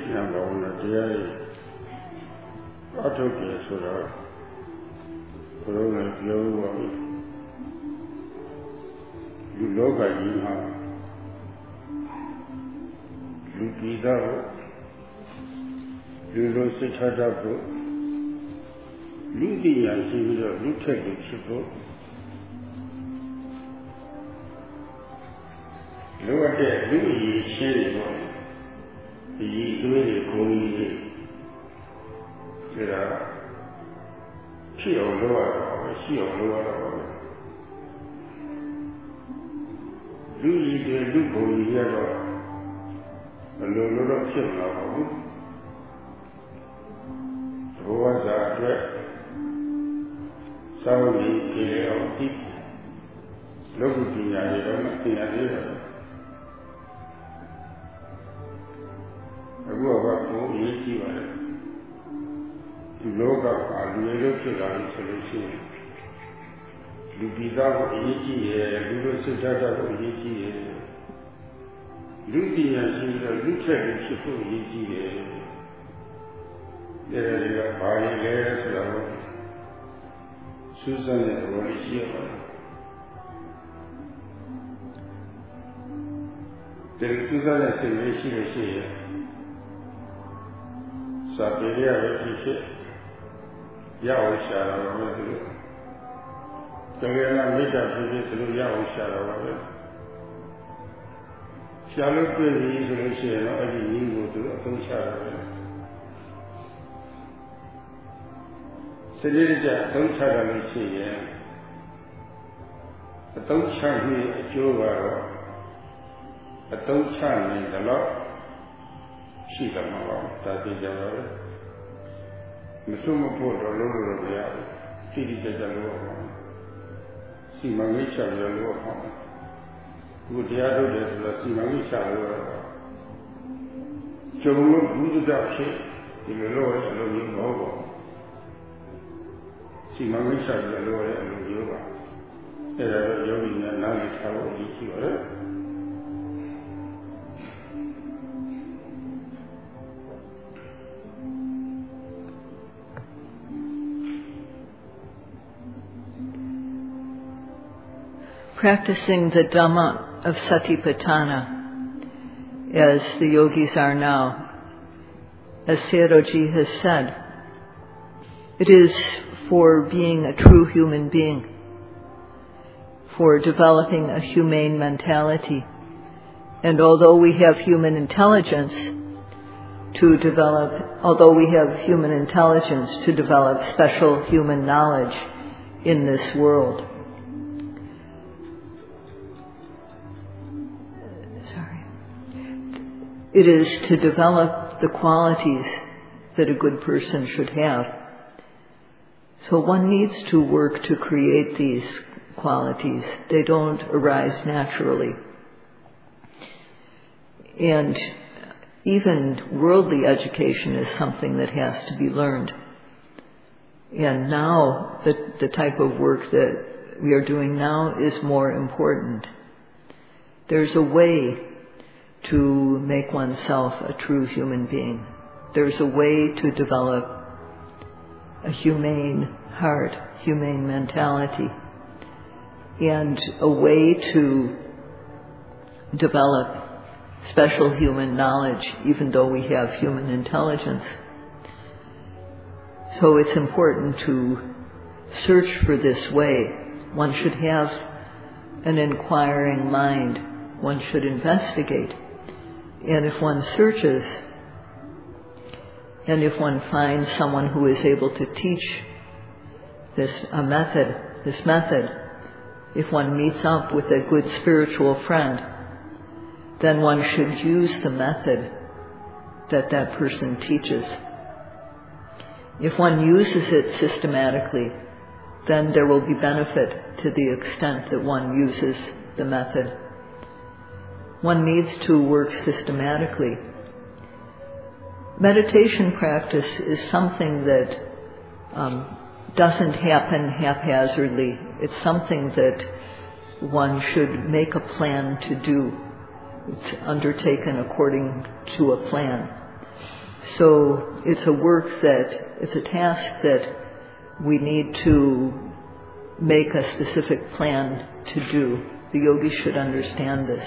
ဉာဏ်ဘာဝနာတရားတွေအထုတ်တယ်ဆိုတော့ဘုရားကပြောပါဘူးလူလောကကြီးမှာလူပြည်သားလူလိုစိတ်ထားတတ်ဖို့လူတရားရှိပြီးတော့လူထက်ကိုဖြစ်ဖို့လိုအပ်တဲ့လူအရေးရှင်းနေတော့ဒီတွေးကိုယ်ကြီးဆိုတာဖြစ်အောင်လုပ်ရတော့ရှိအောင်လုပ်ရတော့လူကြီးတွေလူကိုယ်ကြီးရတော့ဘယ်လိုလုပ်တော့ဖြစ်မှာပါဘူးဘဝစာအတွက်စောင့်ပြီးကြည့်ရအောင်ဒီလောကပညာတွေတော့မသိရသေးဘူးအခုကကိုယ်ရေးကြည့်ပါလေဒီလောကမှာလူတွေလို့ဖြစ်လာပြီဆိုလို့ရှိရင်လူပြည်သားကိုအရေးကြီးရဲ့လူတို့စိတ်ဓာတ်ကိုအရေးကြီးရဲ့လူတရားရှိတော့လူထက်ဖြစ်ဖို့အရေးကြီးရဲ့တွေကဘာလဲဆိုတော့စူးစမ်းတဲ့သဘောလေးရှိရပါတယ်ဒီစူးစမ်းတဲ့စိတ်လေးရှိလို့ရှိရင်စာပေရရဲ့ဖြစ်ရအောင်ရှာတာပါပဲသူတို့တကယ်လားမေတ္တာဖြစ်သူတို့ရအောင်ရှာတာပါပဲရှာလို့တွေ့ပြီဆိုလို့ရှိရင်တော့အဲ့ဒီနည်းကိုသူတို့အသုံးချတာပဲစရိရကြအသုံးချတာလို့ရှိရင်အသုံးချပြီးအကျိုးကတော့အသုံးချနိုင်တယ်လို့ရှိတယ်မှာပါဒါသိကြပါပဲမစွမဖို့တော့လုံးလို့မရဘူးတိတိကျကျလို့ပါစီမံကိန်းချလို့ပါခုတရားထုတ်တယ်ဆိုတော့စီမံကိန်းချလို့တော့ကျုံလို့ဘုဒ္ဓဖြစ်ဒီလိုလို့အလိုမျိုးမဟုတ်ပါဘူးစီမံကိန်းချလို့လည်းအလိုမျိုးပါအဲ့ဒါတော့ယောဂီများနားလည်ထားဖို့အရေးကြီးပါတယ်Practicing the Dhamma of Satipatthana, as the yogis are now, as Sayadaw-ji has said, it is for being a true human being, for developing a humane mentality. And although we have human intelligence to develop special human knowledge in this world, it is to develop the qualities that a good person should have. So one needs to work to create these qualities. They don't arise naturally. And even worldly education is something that has to be learned. And now, the type of work that we are doing now is more important. There's a way to make oneself a true human being. There's a way to develop a humane heart, humane mentality, and a way to develop special human knowledge, even though we have human intelligence. So it's important to search for this way. One should have an inquiring mind. One should investigate. And if one searches, and if one finds someone who is able to teach this method, if one meets up with a good spiritual friend, then one should use the method that that person teaches. If one uses it systematically, then there will be benefit to the extent that one uses the method. One needs to work systematically. Meditation practice is something that doesn't happen haphazardly. It's something that one should make a plan to do. It's undertaken according to a plan. So it's a task that we need to make a specific plan to do. The yogis should understand this.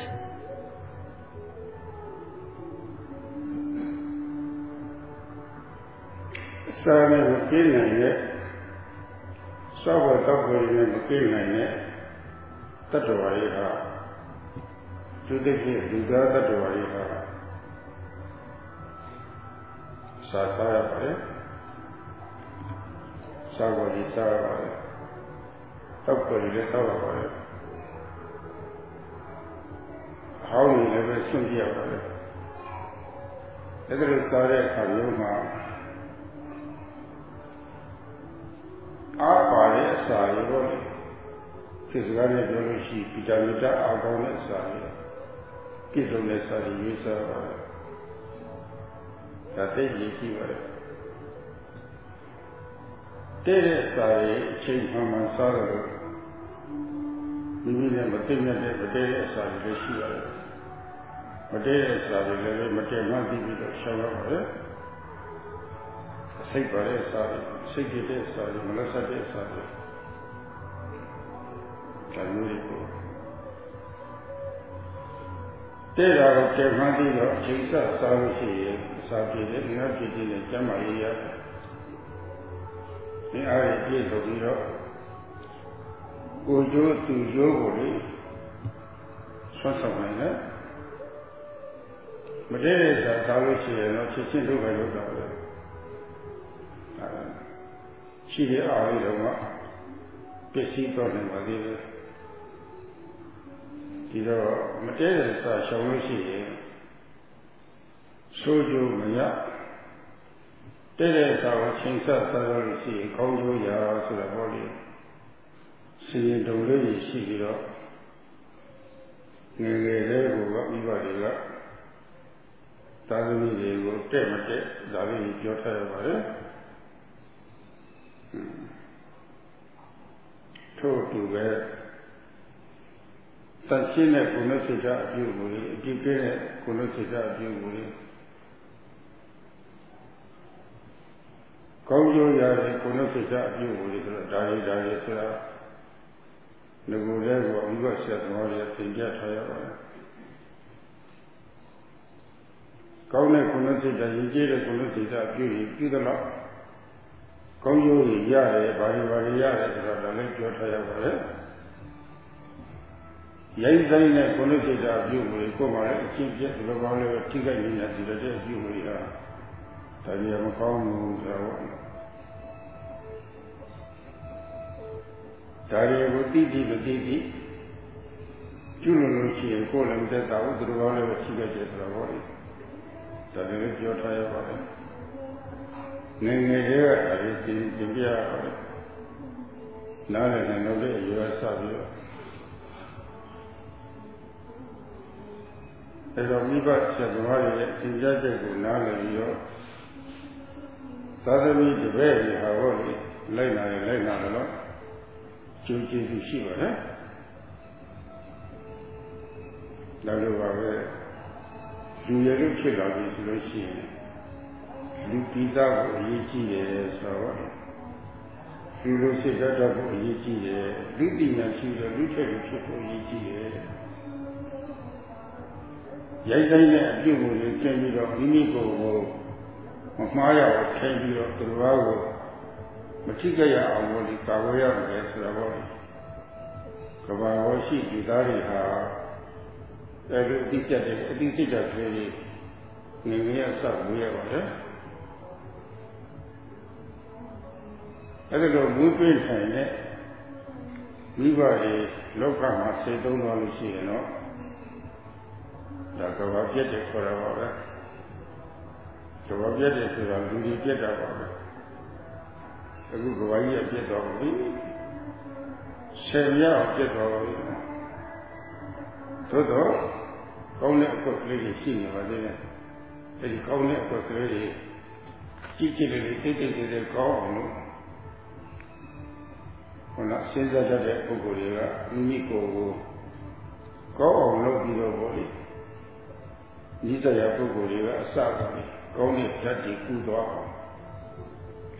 ကောင်းတဲ့ဓာတ်တွေကူးသွားအောင်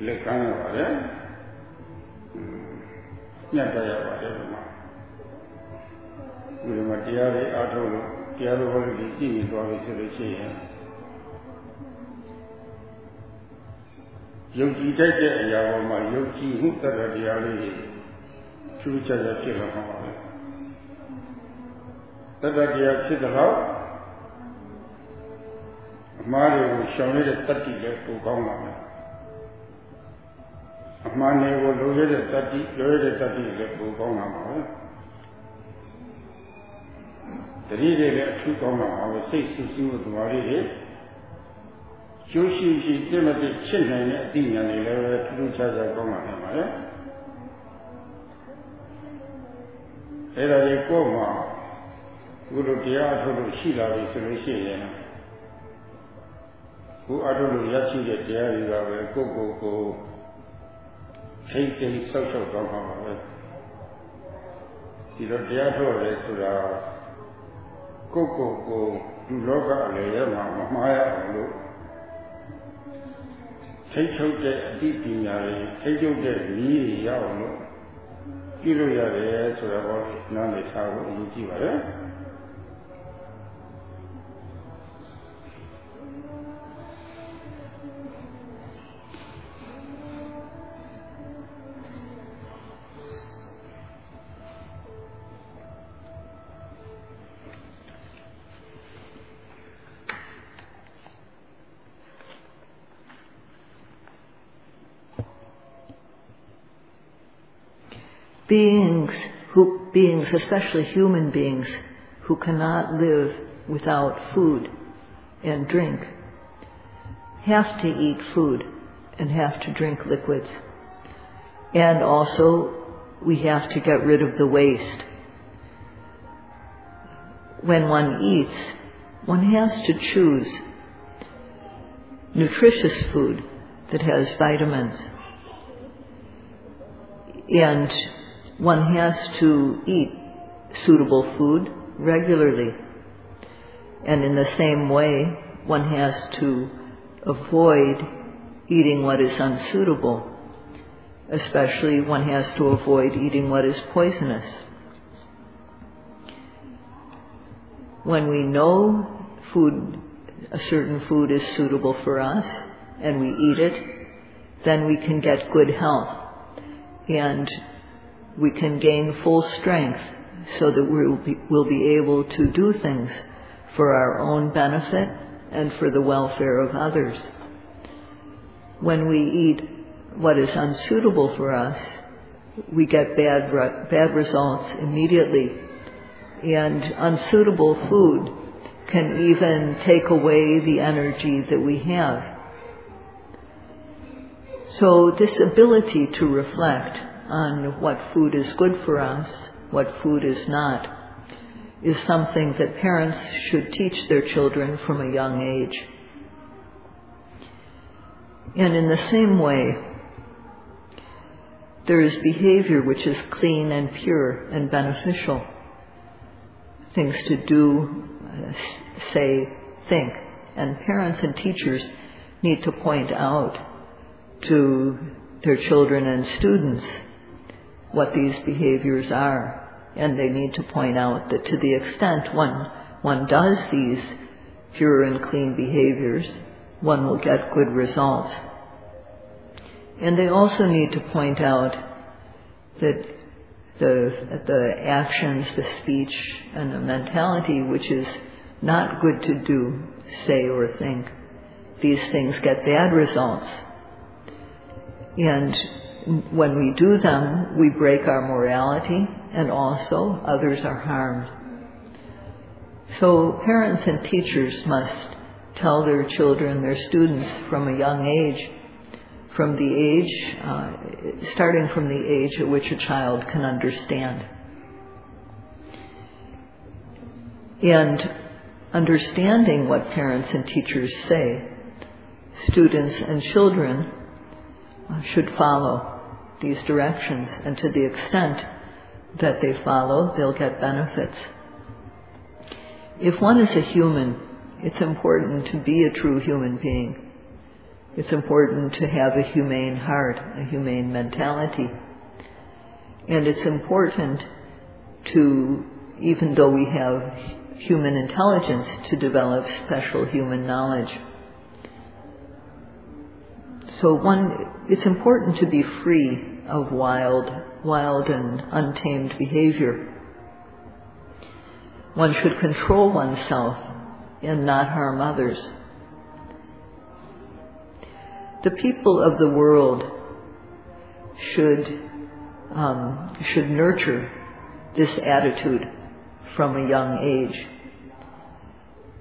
လက်ကမ်းရပါတယ်ညှက်တရပါတယ်ဒီမှာဒီမှာတရားတွေအားထုတ်လို့တရားတော်ဘာလို့ကြည့်နေသွားလို့ဆိုလို့ရှိရင်ယုံကြည်တတ်တဲ့အရာပေါ်မှာယုံကြည်မှုတရားလေးတွေထူးခြားခြားဖြစ်လာမှာပါပဲတရားဖြစ်တော့အမှားတွေကိုရှောင်ရတဲ့တတ္တိလည်းပိုကောင်းပါမယ်အမှားတွေကိုလိုရတဲ့တတ္တိလိုရတဲ့တတ္တိလည်းပိုကောင်းလာပါပဲတတိတွေလည်းအထူးကောင်းလာပါပဲစိတ်ဆူဆီးမှုသမားတွေကျိုးရှိရှိပြည့်မပြည့်ချစ်နိုင်တဲ့အသိဉာဏ်တွေလည်းထူးထူးခြားခြားကောင်းလာနိုင်ပါလေအဲ့ဒါတွေကိုမှဘုလိုတရားအထုတ်လို့ရှိလာပြီဆိုလို့ရှိရင်ကိုအထုတ်လို့ရရှိတဲ့တရားတွေကပဲကိုထိတ်သိမ်းဆောက်ရှောက်သွားမှာပါပဲဒီတော့တရားထုတ်ရဲဆိုတာကိုလူလောကအလယ်ထဲမှာမမှားရအောင်လို့ထိတ်ချုပ်တဲ့အတိပညာတွေထိတ်ချုပ်တဲ့နည်းတွေရအောင်လို့ပြုလို့ရတယ်ဆိုတော့နားလည်ထားဖို့အရေးကြီးပါတယ် Beings, especially human beings, who cannot live without food and drink, have to eat food and have to drink liquids. And also, we have to get rid of the waste. When one eats, one has to choose nutritious food that has vitamins. And one has to eat suitable food regularly. And in the same way, one has to avoid eating what is unsuitable. Especially, one has to avoid eating what is poisonous. When we know a certain food is suitable for us, and we eat it, then we can get good health. And we can gain full strength so that we'll be able to do things for our own benefit and for the welfare of others. When we eat what is unsuitable for us, we get bad results immediately. And unsuitable food can even take away the energy that we have. So this ability to reflect on what food is good for us, what food is not, is something that parents should teach their children from a young age. And in the same way, there is behavior which is clean and pure and beneficial. Things to do, say, think. And parents and teachers need to point out to their children and students what these behaviors are. And they need to point out that to the extent one does these pure and clean behaviors, one will get good results. And they also need to point out that the actions, the speech, and the mentality which is not good to do, say, or think, these things get bad results. And when we do them, we break our morality, and also others are harmed. So parents and teachers must tell their children, their students from a young age, starting from the age at which a child can understand. And understanding what parents and teachers say, students and children should follow these directions, and to the extent that they follow, they'll get benefits. If one is a human it's important to be a true human being. It's important to have a humane heart, a humane mentality. And it's important to, even though we have human intelligence, to develop special human knowledge. So it's important to be free of wild and untamed behavior. One should control oneself and not harm others. The people of the world should nurture this attitude from a young age.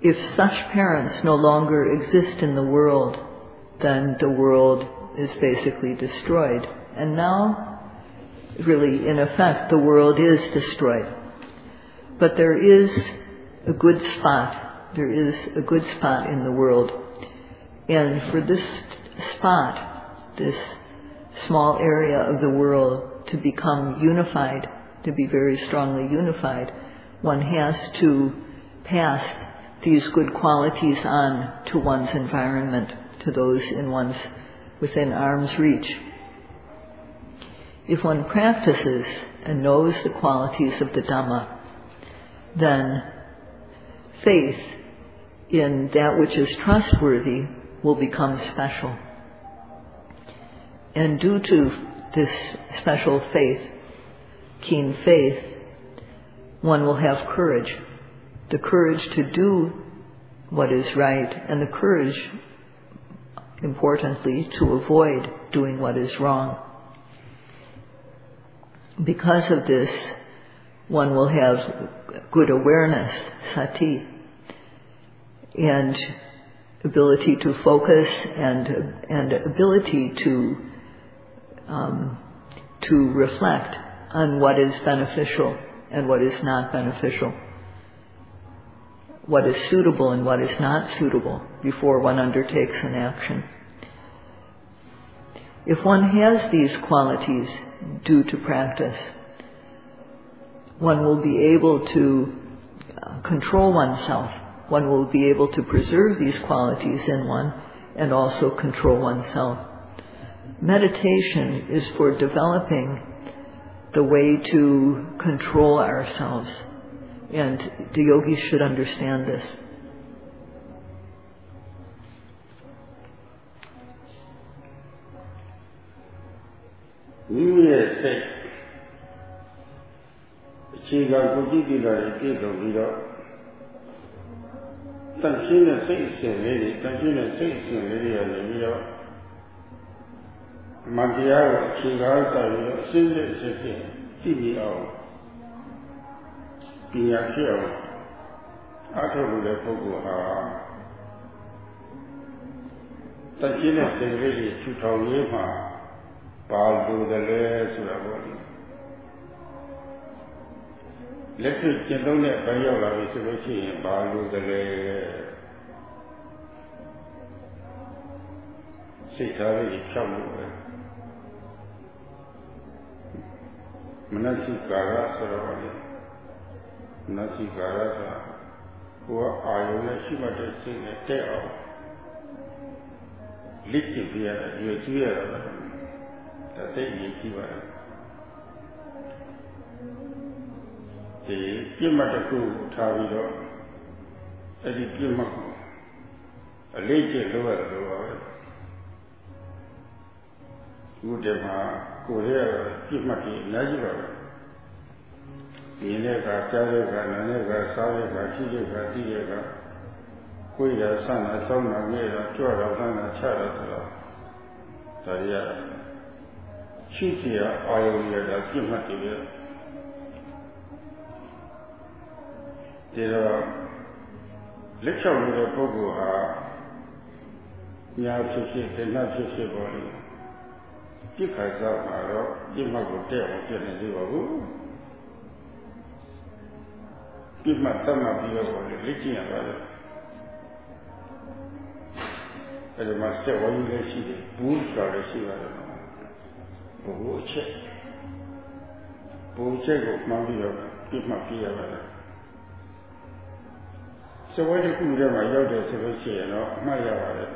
If such parents no longer exist in the world, then the world is basically destroyed. And now, really, in effect, the world is destroyed. But there is a good spot. There is a good spot in the world. And for this spot, this small area of the world to become unified, to be very strongly unified, one has to pass these good qualities on to one's environment, to those within arm's reach. If one practices and knows the qualities of the Dhamma, then faith in that which is trustworthy will become special. And due to this special faith, keen faith, one will have courage. The courage to do what is right, and the courage, importantly, to avoid doing what is wrong. Because of this, one will have good awareness, sati, and ability to focus and ability to reflect on what is beneficial and what is not beneficial, what is suitable and what is not suitable before one undertakes an action. If one has these qualities due to practice, one will be able to control oneself. One will be able to preserve these qualities in one and also control oneself. Meditation is for developing the way to control ourselves, and the yogis should understand this. Let's get down there by your solution, Balu the Sitari Chamu Manasi Gara Saravali Nasi Garasa, who are Ayuna sing a tale. Litchi, you hear that they eat. The Kimataku Tavido, Eddie Kimaku, a lady lower, Udema, Korea, Kimaki, Najura, Yenega, Tarega, Nanega, Savega, Chidega, Diega, Kuya, Sana, Sona, Mera, Tora, Sana, Chara, Taria, Chitia, Ionia, Kimati. There are lecture with a Pogo, Yachi, and not just your body. If I thought my rock, give my hotel, get a zero. Give my thumb up your body, licking about it. And I must say, when you see the bull car, I see what I don't know. Bull check of my give my fear. စဝဲတစ်ခုထဲမှာရောက်တယ်ဆိုလို့ရှိရင်တော့အမှတ်ရပါတယ်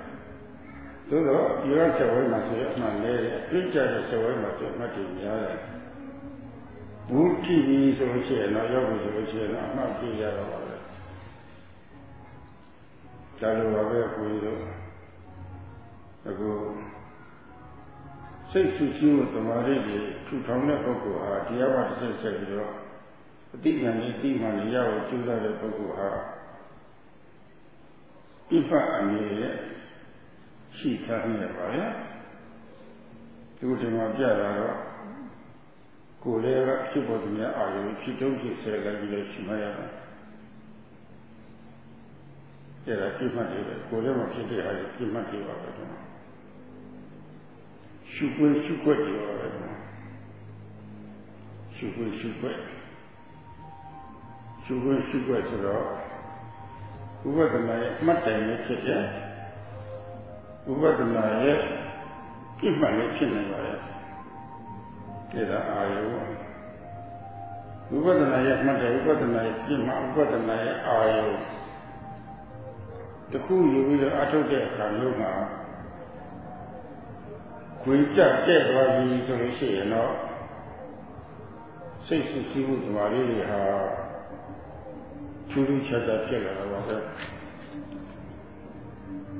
သို့တော့ဒီကစဝဲမှာဆိုရင်အမှတ်နည်းတယ်အပြစ်ကြတဲ့စဝဲမှာဆိုအမှတ်တွေများတယ်ဘူးကြည့်ပြီးဆိုလို့ရှိရင်တော့ရောက်ပြီဆိုလို့ရှိရင်တော့အမှတ်ပြရတော့ပါပဲဒါလိုပါပဲကိုကြီးတို့အခုစိတ်ဆူဆီးမှုတမာရီတွေထူထောင်တဲ့ပုဂ္ဂိုလ်ဟာတရားဝတ္ထဆက်ပြီးတော့အတိညာဉ်တိမှန်ရအောင်ကြိုးစားတဲ့ပုဂ္ဂိုလ်ဟာဣဖအနေနဲ့ရှိထားနေပါရဲ့ဒီဒီမှာပြတာတော့ကိုယ်လည်းကဖြစ်ပေါ်တဲ့အာရုံဖြစ်တုံးဖြစ်ဆဲလည်းပြီးလို့ရှိမှရတာအဲ့ဒါပြမှတ်တယ်ကိုယ်လည်းမဖြစ်တဲ့အားဖြင့်ပြမှတ်တယ်ပါပဲရှုခွင့်ရှုခွက်တယ်ပါပဲရှုခွင့်ရှုခွက်ရှုခွင့်ရှုခွက်ဆိုတော့ဥပဒနာရဲ့အမှတ်တိုင်နဲ့ဖြစ်တယ်ဥပဒနာရဲ့ပြမှတ်လည်းဖြစ်နေပါရဲ့ဒါကအာယုဥပဒနာရဲ့အမှတ်တိုင်ဥပဒနာရဲ့ပြမှတ်ဥပဒနာရဲ့အာယုတခုယူပြီးတော့အထုတ်တဲ့အခါမျိုးမှာခွေကြတဲ့သွားပြီဆိုလို့ရှိရင်တော့စိတ်ဆူဆီးမှုဓမ္မလေးတွေဟာချူချူချာချာဖြစ်လာတော့ပဲ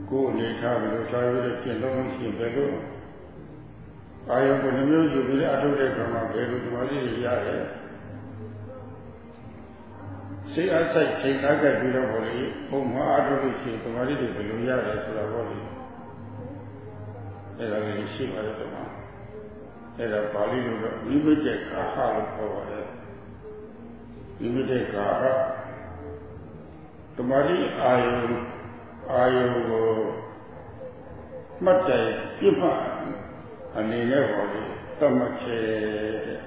ကိုယ်အနေထားပြီးတော့ထားရတဲ့ပြင်လုံးရှိပဲလို့အာယုကိုနှမျိုးယူပြီးအထုတ်တဲ့အခါမှာဘယ်လိုဓမ္မလေးတွေရတယ်စိတ်အဆိုင်ချိန်ကားကြပြီးတော့ဘောလေပုံမှာအထုတ်လို့ရှိရင်ဓမ္မလေးတွေဘယ်လိုရတယ်ဆိုတော့ဘောလေအဲ့ဒါလေးရှိပါတယ်ဓမ္မအဲ့ဒါပါဠိလိုတော့ဝိပဿနာကာဟလို့ခေါ်ပါတယ်ဝိပဿနာကာဟဓမ္မလေးအာယုကိုမှတ်တယ်ပြမှတ်အနေနဲ့ဘောလေသတ်မှတ်ချက်တဲ့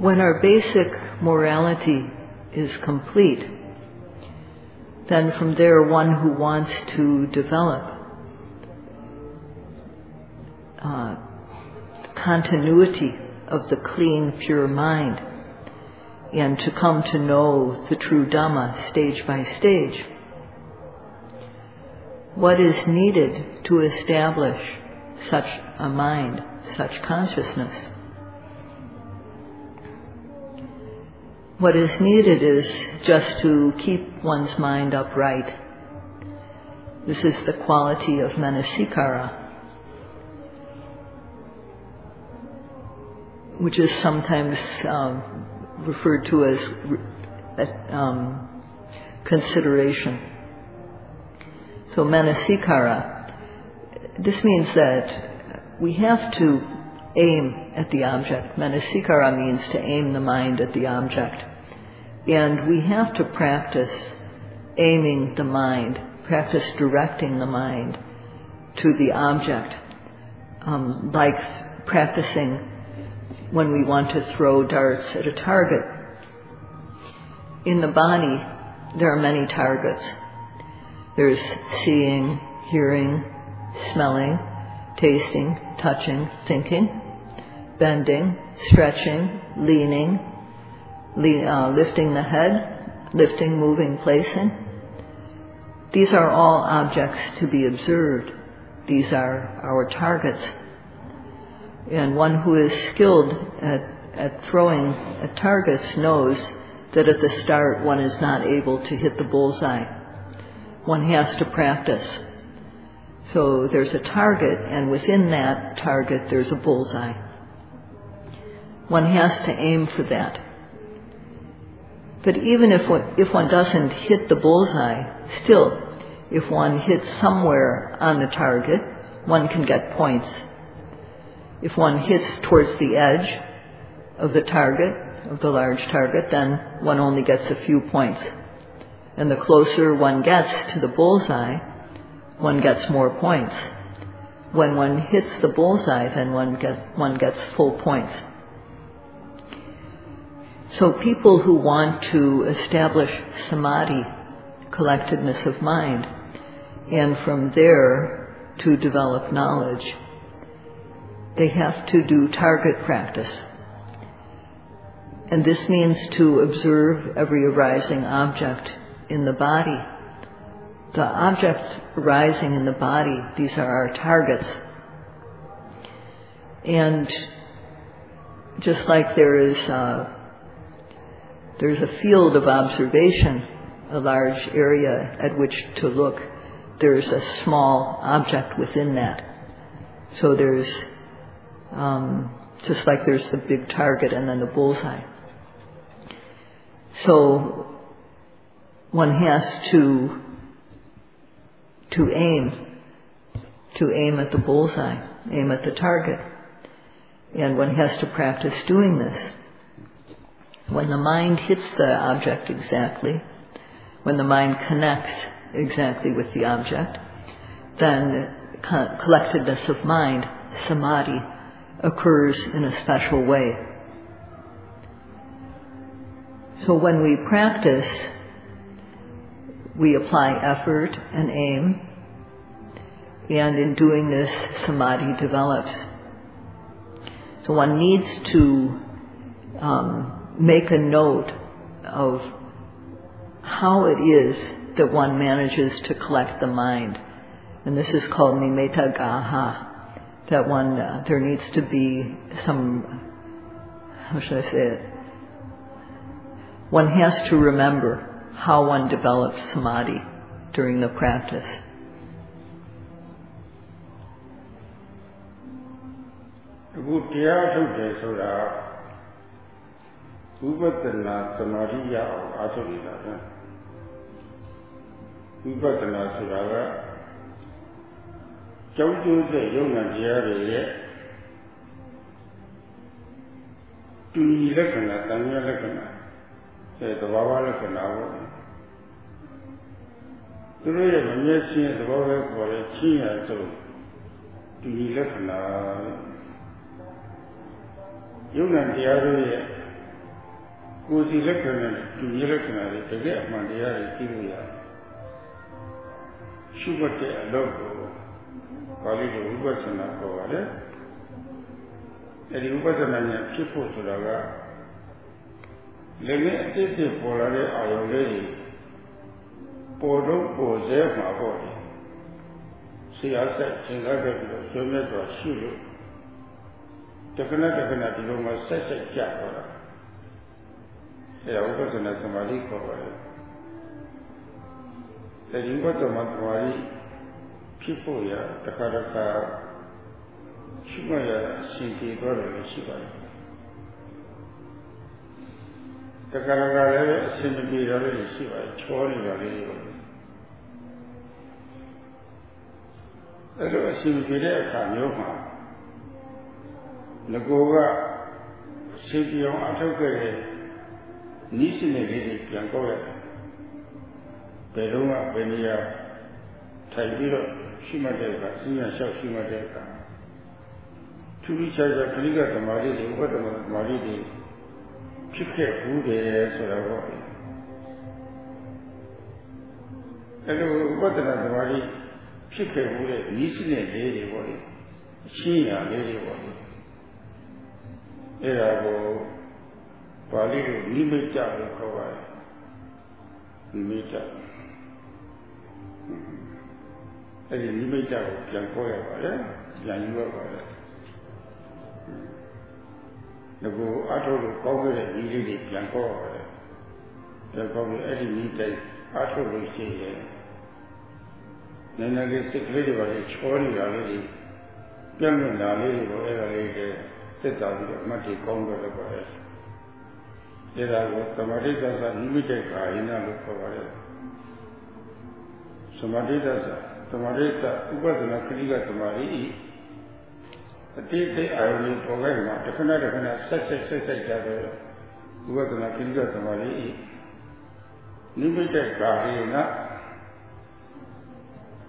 When our basic morality is complete, then from there one who wants to develop continuity of the clean, pure mind and to come to know the true Dhamma stage by stage, what is needed to establish such a mind, such consciousness? What is needed is just to keep one's mind upright. This is the quality of manasikara, which is sometimes referred to as consideration. So manasikara, this means that we have to aim at the object. Manasikara means to aim the mind at the object. And we have to practice aiming the mind, practice directing the mind to the object, like practicing when we want to throw darts at a target. In the body, there are many targets. There's seeing, hearing, smelling, tasting, touching, thinking, bending, stretching, leaning, lifting the head, lifting, moving, placing. These are all objects to be observed. These are our targets. And one who is skilled at throwing at targets knows that at the start one is not able to hit the bullseye. One has to practice. So there's a target, and within that target there's a bullseye. One has to aim for that. But even if one doesn't hit the bullseye, still, if one hits somewhere on the target, one can get points. If one hits towards the edge of the target, of the large target, then one only gets a few points. And the closer one gets to the bullseye, one gets more points. When one hits the bullseye, then one gets full points. So people who want to establish samadhi, collectedness of mind, and from there to develop knowledge, they have to do target practice. And this means to observe every arising object in the body. The objects arising in the body, these are our targets. And just like there's a field of observation, a large area at which to look, there's a small object within that. So there's, just like there's the big target and then the bullseye. So one has to aim at the bullseye, aim at the target. And one has to practice doing this. When the mind hits the object exactly, when the mind connects exactly with the object, then collectedness of mind, samadhi, occurs in a special way. So when we practice, we apply effort and aim, and in doing this, samadhi develops. So one needs to make a note of how it is that one manages to collect the mind. And this is called nimitta gaha, that one, there needs to be some, how should I say it? One has to remember how one develops samadhi during the practice. Vipassana samadhi ya athurila. Vipassana suraga Chauju se yona jare Tuni lakana, tanya lakana, say the Baba lakana. Today, when you see the Baba for a chia, so Tuni lakana Yona jare Kusi lakana, Tuni lakana, the get Mandiari Kiria Shubate Alogo, Kali Vipassana for it. The Vipassana people to the Lemmy did for a lady. Podo Bose, my body. See, I said, Singaga, Summit or Shulu. Definitely, you must say a jack. The Vipassana Samadhi cover it. The Vipassana people, the Karaka. Shimaya Sinti Dora Shiva. The Karagara Simbi Rari Shiva, Chori Rari. The Lord Simbi Kanyoma Nagoga Sipion Atoke Nisine Yankoya Peruma Benia Taibiro Shimadeka, Sinya Shah Shimadeka. To reach out the Kaliga, the Mari, what the Mari, Chike, who they are, so I want it. What the Mari, Chike, who they listen and lady body, China lady body. There I go, Bali, Nimita, the Kawai, Nimita. And Nimita, Jankoya, Janua. The go out of the cover and really can go over it. The cover any meeting out of the sea. Then I get sick lady by the chori already. Young lady, whatever lady, set out the Mati Congo about it. There are what the Maritas are limited in a look over it. So Maritas, the Marita, who was an Akriga to Mari. The day I will program, the Canada such a who was an Akilga to Mari. Limited Garina,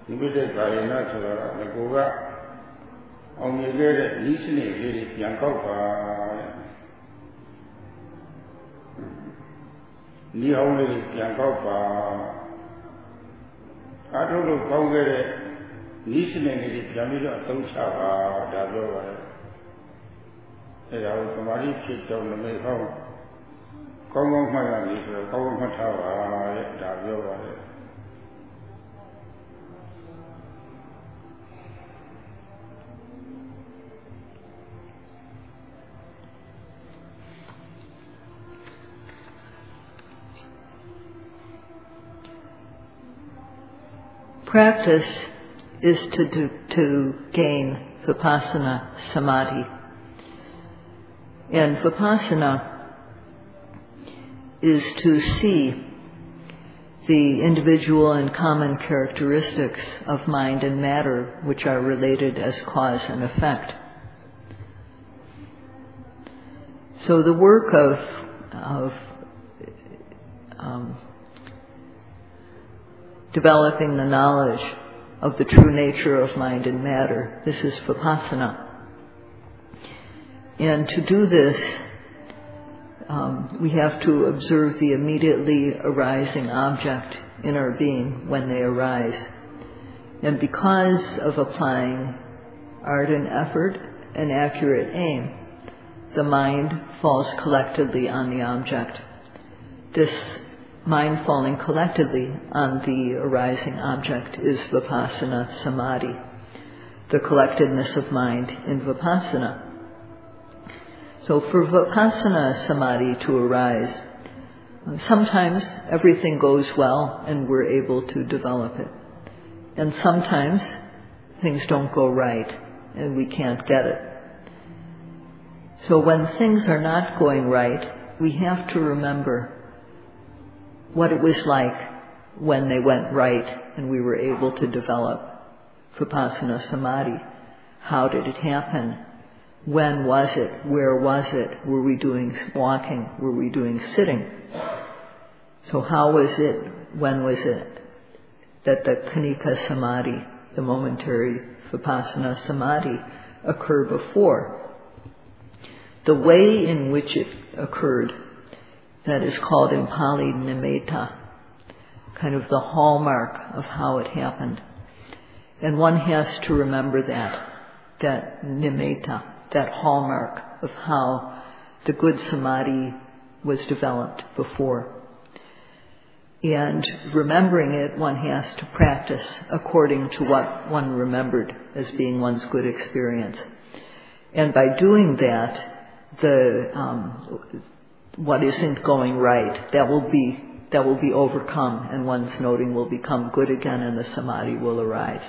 limited Garina to the Goga, only very listening, very Yankopa. Ni only Yankopa, အားထုတ်လို့ကောင်းခဲ့တဲ့ဤစနစ်လေးပြန်ပြီးတော့အသုံးချပါဒါပြောပါတယ်အဲဒါကိုသမာဓိဖြစ်ကြောင်းလည်းဟောကောင်းကောင်းမှတ်ရပြီဆိုတော့ကောင်းကောင်းမှတ်ထားပါတဲ့ဒါပြောပါတယ် Practice is to gain Vipassana Samadhi. And Vipassana is to see the individual and common characteristics of mind and matter which are related as cause and effect. So the work of developing the knowledge of the true nature of mind and matter, this is Vipassana. And to do this, we have to observe the immediately arising object in our being when they arise. And because of applying ardent effort and accurate aim, the mind falls collectedly on the object. This mind falling collectively on the arising object is Vipassana Samadhi, the collectedness of mind in Vipassana. So for Vipassana Samadhi to arise, sometimes everything goes well and we're able to develop it. And sometimes things don't go right and we can't get it. So when things are not going right, we have to remember what it was like when they went right and we were able to develop Vipassana Samadhi. How did it happen? When was it? Where was it? Were we doing walking? Were we doing sitting? So how was it? When was it that the Khanika Samadhi, the momentary Vipassana Samadhi, occurred before? The way in which it occurred, that is called in Pali nimitta, kind of the hallmark of how it happened. And one has to remember that nimitta, that hallmark of how the good samadhi was developed before. And remembering it, one has to practice according to what one remembered as being one's good experience. And by doing that, what isn't going right, that will be overcome, and one's noting will become good again, and the samadhi will arise.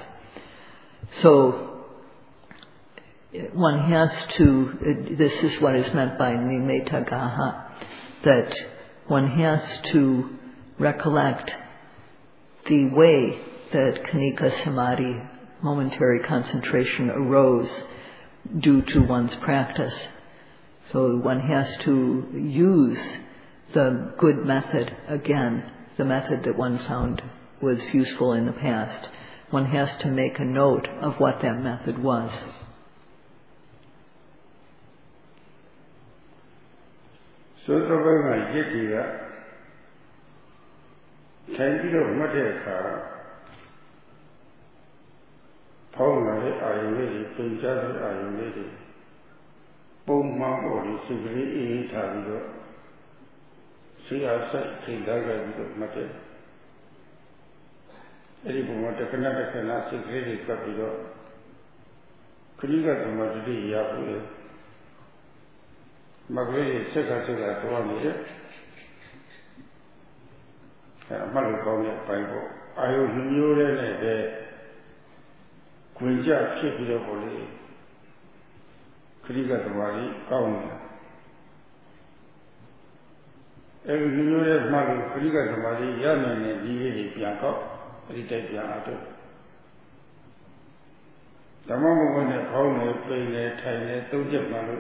So one has to, this is what is meant by nimitta gaha, that one has to recollect the way that Khanika Samadhi, momentary concentration, arose due to one's practice. So one has to use the good method again, the method that one found was useful in the past. One has to make a note of what that method was. So the way I get it, can you do matter? Formally, I am ready, Punjabi, I am ready. Poma or simply eat and see outside, see that matter. Anyone want to connect a nasty credit capital? Could you get the majority of Magri, second to 1 year? Mother called me Bible. I knew that Queen Jack kept it up only. Could you get the money? Come. Every New Year's mother, could you get the money? Young and the Bianca, retake Bianca. The moment when they called me, playing their tiny, don't get money.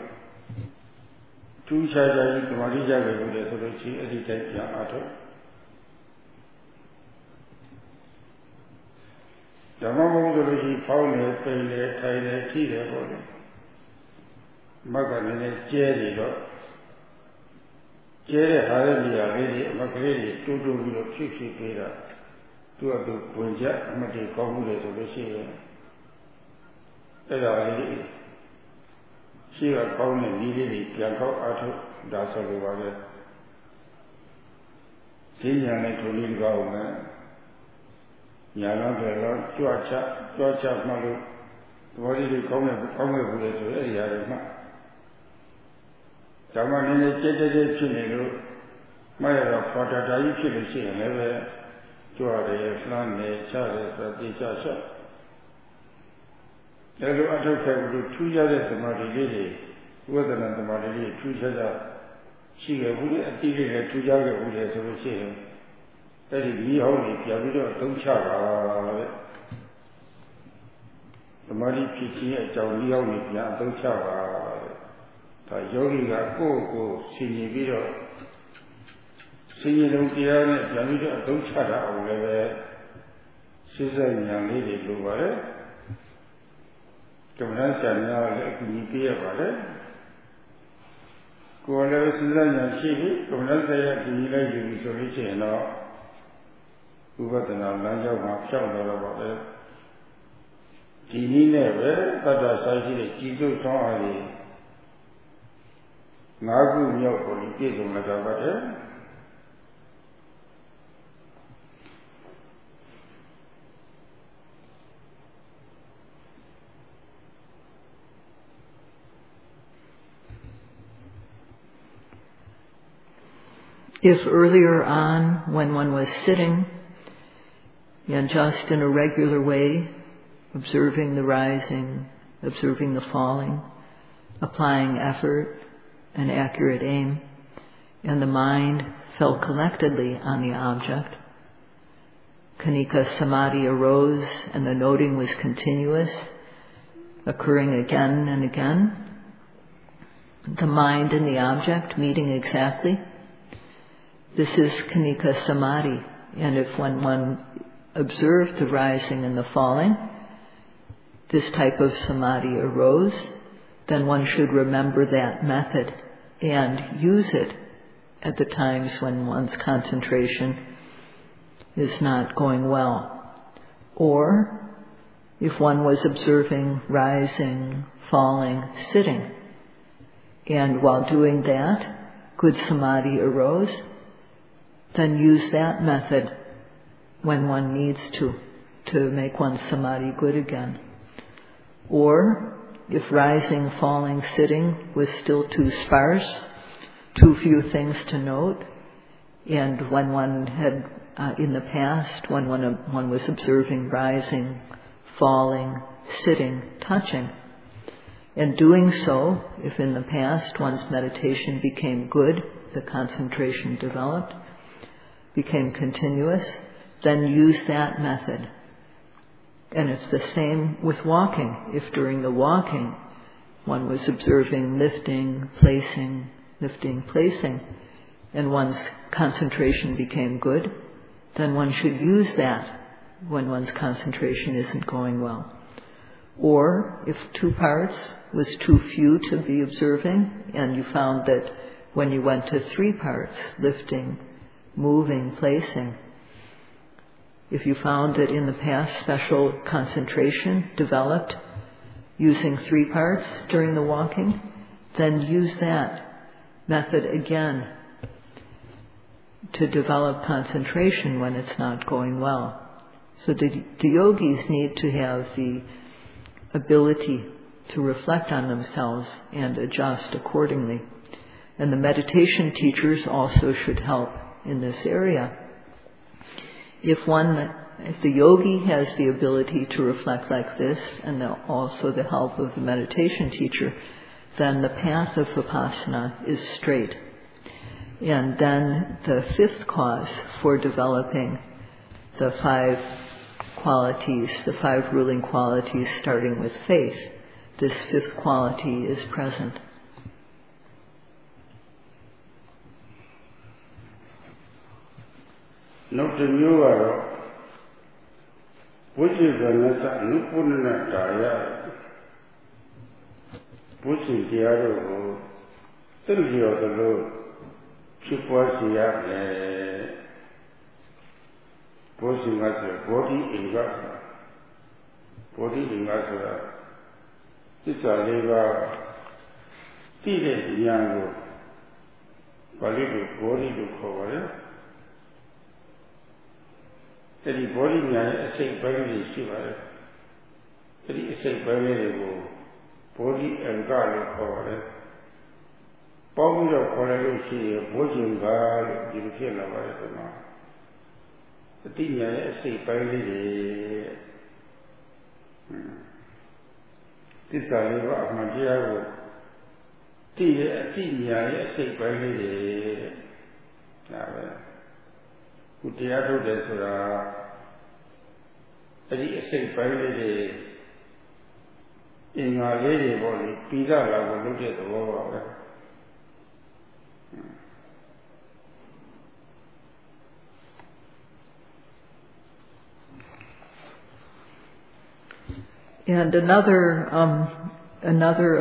2 charges to Maria, the she edited Bianca. The moment he found a pale, tiny, tea, body. Magan Jerry, Jerry Harry, Macready, 2 60 Peter. သူကသူဝင်ချက်အမှတ်တွေကောင်းမှုတွေဆိုလို့ရှိရင်အဲ့ဒါလေးရှိကကောင်းတဲ့နည်းလေးတွေပြန်ကောက်အားထုတ်ဒါဆိုလိုပါပဲဈဉ္ညာနဲ့ထုံလေးကောင်းမယ်ညာတော့တယ်တော့ကြွချမှလို့သဘောလေးတွေကောင်းမဲ့ဘူးလေဆိုအဲ့ဒီဟာတွေမှဒါမှနည်းနည်းကြဲဖြစ်နေလို့မှရတော့ဖော်တာကြီးဖြစ်လို့ရှိရင်လည်းပဲကြွတယ်လှမ်းနေချတယ်ဆိုတိကျရှော့ဒါလိုအထုတ်ခဲ့လို့ထူးခြားတဲ့သမာဓိလေးတွေဝိသနာသမာဓိလေးထူးခြားရှိခဲ့ဘူးလေအတိလေးနဲ့ထူးခြားခဲ့ဘူးလေဆိုလို့ရှိရင်အဲ့ဒီမိဟောင်းကြီးပြန်ပြီးတော့သုံးချပါတဲ့သမာဓိဖြစ်ခြင်းအကြောင်းမိဟောင်းကြီးပြန်သုံးချပါတဲ့ဒါယောဂီကကိုယ့်ကိုဆင်ញင်ပြီးတော့ဆင်ញင်လုံးတရားနဲ့ပြန်ပြီးတော့သုံးချတာအောင်လည်းပဲစိစက်ဉာဏ်လေးတွေလိုပါတယ်ကမ္ဘာဆရာများလည်းအကူအညီပေးရပါတယ်ကိုယ်လည်းစိစက်ဉာဏ်ရှိပြီးကမ္ဘာဆရာအကူအညီလိုက်ယူပြီးဆိုလို့ရှိရင်တော့ဥပဒနာလမ်းကြောင်းမှာဖြောက်တော့ပါပဲဒီနည်းနဲ့ပဲတတ္တဆိုင်ရှိတဲ့ကြီးစိုးသောအားကြီး၅ခုမြောက်ကိုပြည့်စုံလာကြပါတယ် If earlier on, when one was sitting and just in a regular way, observing the rising, observing the falling, applying effort and accurate aim, and the mind fell collectedly on the object, Khanika Samadhi arose and the noting was continuous, occurring again and again, the mind and the object meeting exactly. This is Khanika Samadhi, and if when one observed the rising and the falling, this type of Samadhi arose, then one should remember that method and use it at the times when one's concentration is not going well. Or, if one was observing rising, falling, sitting, and while doing that, good Samadhi arose, then use that method when one needs to make one's Samadhi good again. Or, if rising, falling, sitting was still too sparse, too few things to note, and when one had, in the past, when one was observing rising, falling, sitting, touching, and doing so, if in the past one's meditation became good, the concentration developed, became continuous, then use that method. And it's the same with walking. If during the walking one was observing lifting, placing, and one's concentration became good, then one should use that when one's concentration isn't going well. Or if 2 parts was too few to be observing, and you found that when you went to 3 parts, lifting, moving, placing, if you found that in the past special concentration developed using 3 parts during the walking, then use that method again to develop concentration when it's not going well. So the yogis need to have the ability to reflect on themselves and adjust accordingly. And the meditation teachers also should help in this area. If the yogi has the ability to reflect like this, and also the help of the meditation teacher, then the path of Vipassana is straight. And then the 5th cause for developing the 5 qualities, the 5 ruling qualities starting with faith, this 5th quality is present. Not the new which is another Nupuna Daya, which is the other, tell you the Lord, keep what he had. ဘောဇင်ကဆိုဘောဓိအင်္ဂဘောဓိအင်္ဂဆိုတာသစ္စာလေးပါးသိတဲ့ဉာဏ်ကိုပါဠိလိုဘောဓိလို့ခေါ်ပါတယ်အဲဒီဘောဓိဉာဏ်ရဲ့အစိတ်ပိုင်းတွေရှိပါတယ်အဲဒီအစိတ်ပိုင်းတွေကိုဘောဓိအင်္ဂလို့ခေါ်ပါတယ်ပေါင်းပြီးတော့ခေါ်လိုက်လို့ရှိရင်ဘောဇင်ကလို့ဒီလိုဖြစ်လာပါတယ်ဒီမှာအတိညာရဲ့အစိတ်ပိုင်းလေးတွေသစ္စာလေးပါးအမှန်တရားကိုသိတဲ့အတိညာရဲ့အစိတ်ပိုင်းလေးတွေဒါပဲခုတရားထုတ်တယ်ဆိုတာအဲ့ဒီအစိတ်ပိုင်းလေးတွေအင်္ဂါလေးတွေပေါ့လေပြီးတာလာကိုလုပ်တဲ့သဘောပါပဲ And another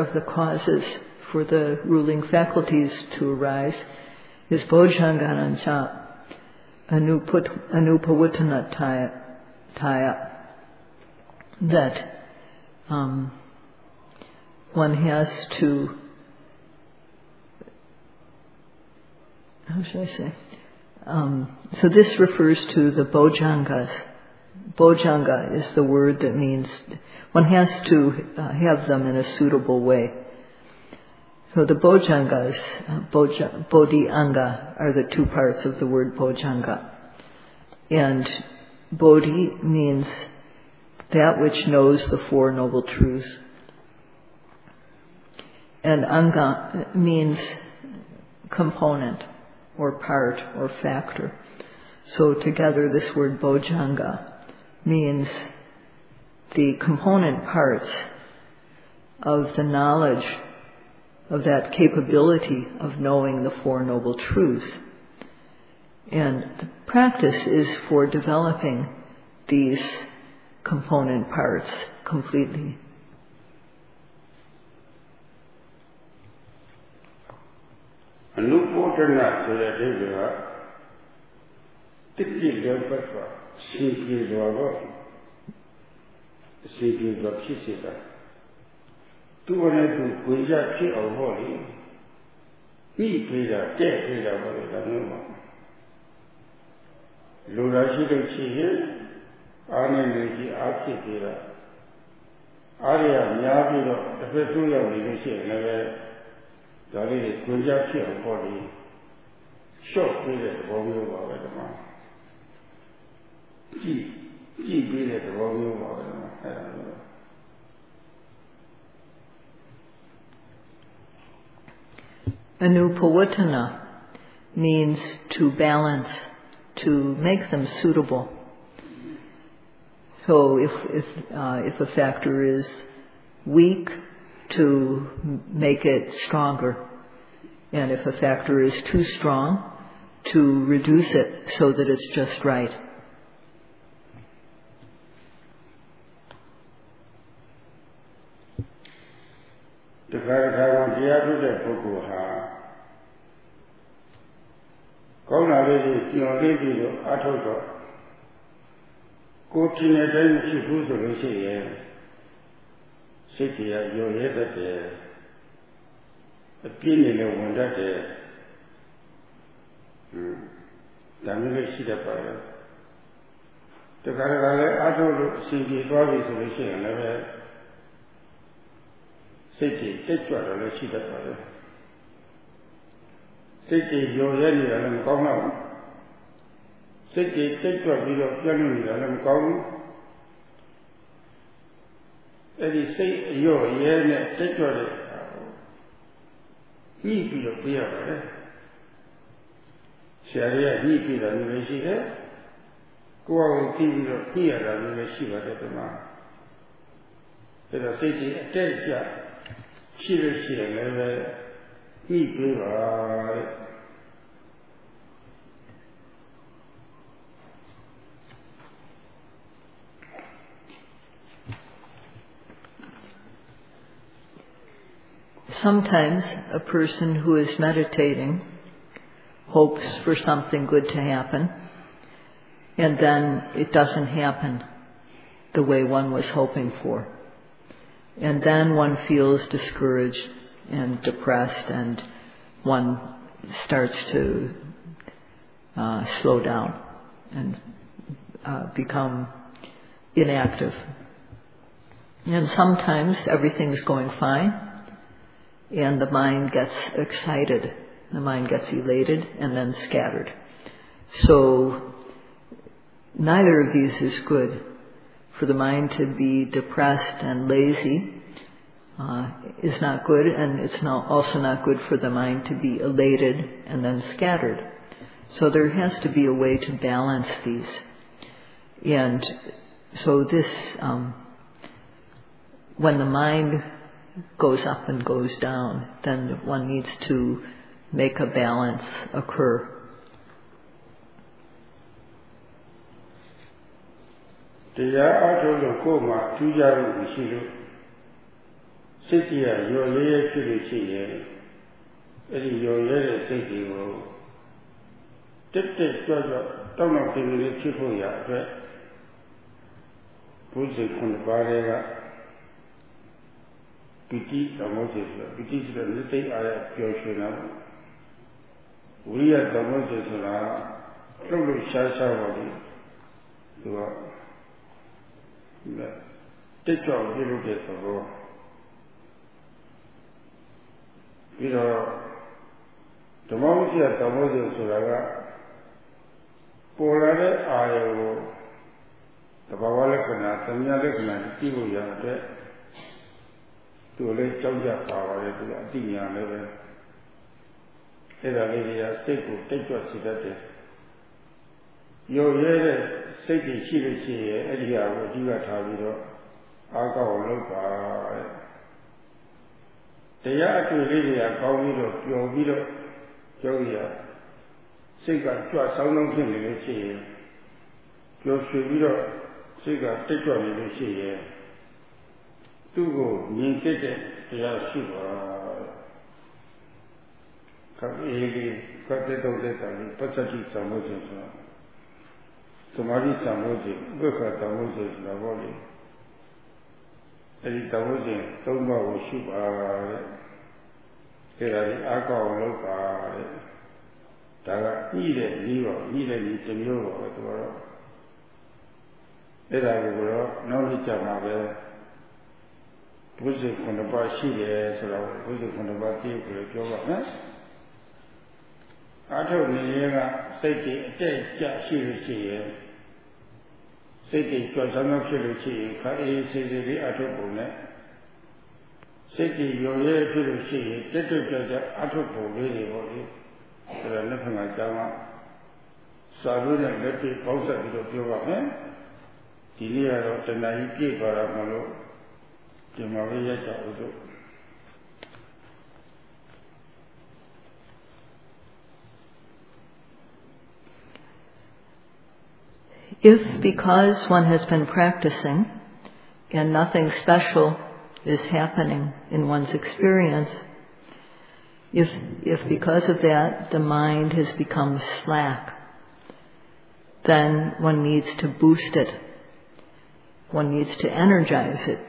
of the causes for the ruling faculties to arise is Bojjhanganancha Anupawuttanataya, that one has to, how should I say? So this refers to the Bojjhangas. Bojjhanga is the word that means one has to have them in a suitable way. So the Bojjhangas, Bodhi-anga, are the two parts of the word Bojjhanga. And Bodhi means that which knows the Four Noble Truths. And Anga means component or part or factor. So together this word Bojjhanga means the component parts of the knowledge of that capability of knowing the Four Noble Truths. And the practice is for developing these component parts completely. Anupoddhana ဆိုတဲ့အဓိပ္ပာယ်ကတိတိလျောပတ်စွာရှင်ပြေစွာပေါ့ရှင်ပြေစွာဖြစ်စေတာသူ့နဲ့သူကိုကြဖြစ်အောင်ပေါ့လေညှိပေးတာတဲ့ပေးတာပေါ့လေဒါမျိုးပါလူလာရှိလို့ရှိရင်အားနဲ့နေကြီးအားဖြစ်ပေးတာအားရများပြီးတော့တစ်ဖက်ဆိုးရောက်နေလို့ရှိရင်လည်းဒါလေးကိုကြဖြစ်အောင်ပေါ့လေရှော့ပေးတဲ့သဘောမျိုးပါပဲဒီမှာကြည့်ပေးတဲ့သဘောမျိုးပါပဲဒီမှာအဲ့ဒါမျိုး Anupawuttana means to balance, to make them suitable. So if a factor is weak, to make it stronger. And if a factor is too strong, to reduce it so that it's just right. The Karakawa Kauna lady, you know, lady, I told her. Go to the day she goes to the city, you hear that the opinion of one that the village see the fire. The Karaka, I told her, she gave all this solution, never city, take what I see the fire. City, you're ready, and come out. City, take what we are planning, and come. And you say, you're here, take what he be a beer. Sharia, he be the university. Go out and here, and we will see what at the man. The city, take that. She will see another. Sometimes a person who is meditating hopes for something good to happen, and then it doesn't happen the way one was hoping for. And then one feels discouraged and depressed, and one starts to slow down and become inactive. And sometimes everything's going fine, and the mind gets excited, the mind gets elated, and then scattered. So neither of these is good. For the mind to be depressed and lazy is not good, and it's also not good for the mind to be elated and then scattered. So there has to be a way to balance these. And so this, when the mind goes up and goes down, then one needs to make a balance occur.တရားအထုတ်လို့ကိုယ်မှာထူးခြားမှုရှိလို့စိတ်တရားရော်ရဲဖြစ်လို့ရှိရင်အဲ့ဒီရော်ရဲတဲ့စိတ်တွေကိုတက်တက်ကြွကြွတောင်းတတင်လေးဖြစ်ဖို့ရအတွက်ဘုရားခုနှစ်ပါးတွေကပိဋိသမုဒ္ဒေဆိုတာပိဋိဆိုတဲ့နိသိအားရပျော်ရွှင်တာဝိရိယသမုဒ္ဒေဆိုတာလှုပ်လို့ရှားရှားပါလိမ့်သူကတက်ကြွပြုလုပ်တဲ့သဘောပြီးတော့ဓမ္မဝိသသမုဒ္ဒေဆိုတာကပေါ်လာတဲ့အာရုံကိုသဘာဝလက္ခဏာသံညာလက္ခဏာကြည့်လို့ရတဲ့သူလည်းကြောက်ကြပါပါတယ်သူကအတိညာလည်းပဲအဲ့ဒါလေးတွေကစိတ်ကိုတက်ကြွစေတတ်တယ်ရောရဲတဲ့စိတ်တွေရှိလို့ရှိရင်အဲ့ဒီဟာကိုအဓိကထားပြီးတော့အားကောင်းအောင်လုပ်ပါတဲ့တရားအတွေ့လေးတွေကကောင်းပြီးတော့ပျော်ပြီးတော့ကြောက်ရစိတ်ကကြွဆောင်းဆောင်းဖြစ်နေလို့ရှိရင်ပျော်ရွှင်ပြီးတော့စိတ်ကတက်ကြွနေလို့ရှိရင်သူ့ကိုမြင်သိတဲ့တရားရှိပါခပ်အေးကတ်တဲ့တော့တဲ့ကလေးပစ္စတိသံမို့ခြင်းဆိုတာသမာဓိသံမို့ခြင်းဥပ္ပခသံမို့ခြင်းဆိုတာပေါ့လေအဲဒီသံမို့ခြင်းသုံးပါးကိုရှိပါတဲ့အဲ့ဒါကြီးအားကောင်းအောင်လုပ်ပါတဲ့ဒါကညှိတဲ့ဤပါညှိတဲ့ဤတစ်မျိုးပါပဲသူကတော့အဲ့ဒါကိုတော့နောက်နေ့ကြမှာပဲဘုဇေခုနှစ်ပါးရှိတယ်ဆိုတော့ဘုဇေခုနှစ်ပါးသိကိုပြောပါမယ်အားထုတ်နေရင်ကစိတ်ကြီးအတက်ကြရှိလို့ရှိရင်စိတ်ကြီးကြွဆန်းဆန်းဖြစ်လို့ရှိရင်ခါအေးစေးစေးလေးအားထုတ်ပုံနဲ့စိတ်ကြီးရော်ရဲဖြစ်လို့ရှိရင်တက်တက်ကြွအားထုတ်ပုံလေးတွေပေါ့လေဆိုတော့လက်ဖက်ကကြောင်းကစာလို့နဲ့လက်ပြပေါင်းဆက်ပြီးတော့ပြောပါမယ်ဒီနေ့ကတော့တဏှာကြီးပြည့်သွားတာမလို့ဒီမှာပဲရက်ကြဦးတို့If because one has been practicing and nothing special is happening in one's experience, if because of that the mind has become slack, then one needs to boost it. One needs to energize it.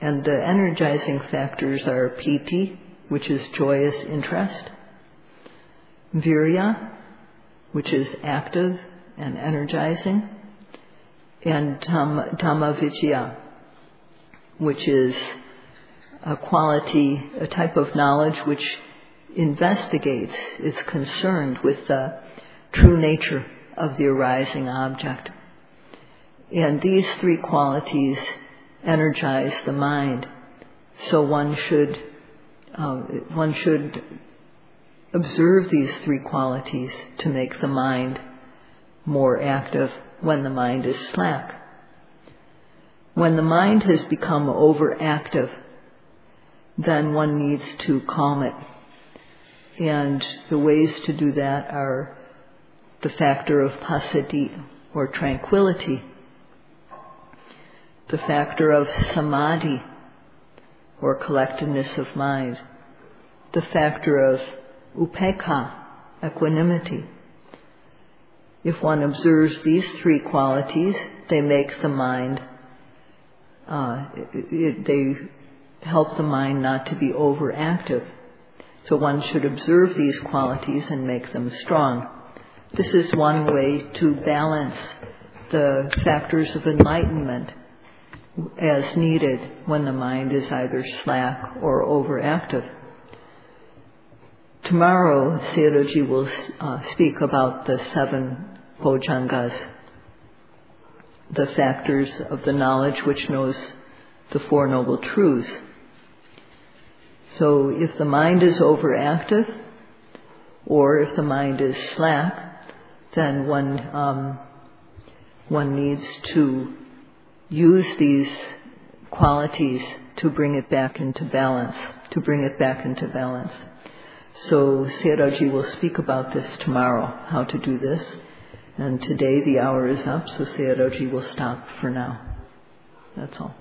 And the energizing factors are piti, which is joyous interest, virya, which is active and energizing, and dhammavicaya, which is a quality, a type of knowledge which investigates, is concerned with the true nature of the arising object. And these three qualities energize the mind. So one should observe these three qualities to make the mind more active when the mind is slack. When the mind has become overactive, then one needs to calm it. And the ways to do that are the factor of passaddhi, or tranquility, the factor of samadhi, or collectedness of mind, the factor of upekkha, equanimity, If one observes these three qualities, they make the mind, they help the mind not to be overactive. So one should observe these qualities and make them strong. This is one way to balance the factors of enlightenment as needed when the mind is either slack or overactive. Tomorrow, Sayadaw will speak about the 7 Bojjhangas, the factors of the knowledge which knows the Four Noble Truths. So if the mind is overactive, or if the mind is slack, then one needs to use these qualities to bring it back into balance, So Sayadaw will speak about this tomorrow, how to do this. And today the hour is up, so Sayadaw will stop for now. That's all.